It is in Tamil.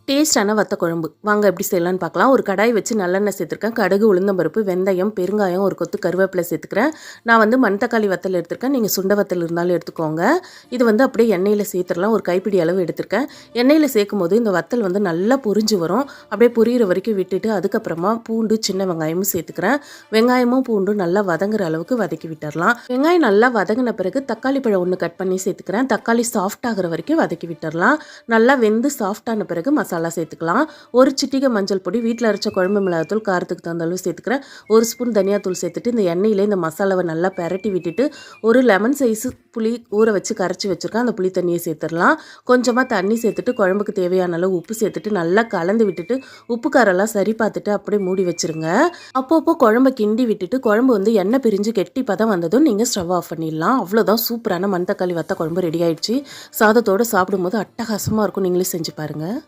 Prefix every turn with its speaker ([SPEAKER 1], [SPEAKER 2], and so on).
[SPEAKER 1] டேஸ்டான வத்த குழம்பு வாங்க எப்படி செய்யலான்னு பார்க்கலாம். ஒரு கடாய் வச்சு நல்லெண்ணெய் சேர்த்துருக்கேன். கடுகு, உளுந்தம்பருப்பு, வெந்தயம், பெருங்காயம், ஒரு கொத்து கருவேப்பிலை சேர்த்துக்கிறேன். நான் வந்து மணத்தக்காளி வத்தல் எடுத்திருக்கேன். நீங்கள் சுண்ட வத்தல் இருந்தாலும் எடுத்துக்கோங்க. இது வந்து அப்படியே எண்ணெயில் சேர்த்துடலாம். ஒரு கைப்பிடி அளவு எடுத்திருக்கேன். எண்ணெயில் சேர்க்கும் போது இந்த வத்தல் வந்து நல்லா பொரிஞ்சு வரும். அப்படியே பொரியிற வரைக்கும் விட்டுட்டு அதுக்கப்புறமா பூண்டு, சின்ன வெங்காயமும் சேர்த்துக்கிறேன். வெங்காயமும் பூண்டும் நல்லா வதங்குற அளவுக்கு வதக்கி விட்டுறலாம். வெங்காயம் நல்லா வதங்கின பிறகு தக்காளி பழம் ஒன்று கட் பண்ணி சேர்த்துக்கிறேன். தக்காளி சாஃப்ட் ஆகிற வரைக்கும் வதக்கி விட்டுறலாம். நல்லா வெந்து சாஃப்டான பிறகு மசாலா சேர்த்துக்கலாம். ஒரு சிட்டிகை மஞ்சள் பொடி, வீட்டில் அரைச்ச குழம்பு மிளகாத்தூள், காரத்துக்கு தகுந்த அளவு சேர்த்துக்கிறேன். ஒரு ஸ்பூன் தனியாத்தூள் சேர்த்துட்டு இந்த எண்ணெயிலே இந்த மசாலாவை நல்லா பெரட்டி விட்டுட்டு ஒரு லெமன் சைஸ் புளி ஊற வச்சு கரைச்சி வச்சுருக்கேன். அந்த புளி தண்ணியை சேர்த்துடலாம். கொஞ்சமாக தண்ணி சேர்த்துட்டு குழம்புக்கு தேவையான அளவு உப்பு சேர்த்துட்டு நல்லா கலந்து விட்டுட்டு உப்பு காரெல்லாம் சரி பார்த்துட்டு அப்படியே மூடி வச்சுருங்க. அப்பப்போ குழம்பை கிண்டி விட்டுட்டு குழம்பு வந்து எண்ணெய் பிரிஞ்சு கெட்டி பதம் வந்ததும் நீங்கள் ஸ்டவ் ஆஃப் பண்ணிடலாம். அவ்வளோதான், சூப்பரான மணத்தக்காளி வத்த குழம்பு ரெடி ஆயிடுச்சு. சாதத்தோடு சாப்பிடும்போது அட்டகாசமாக இருக்கும். நீங்களே செஞ்சு பாருங்கள்.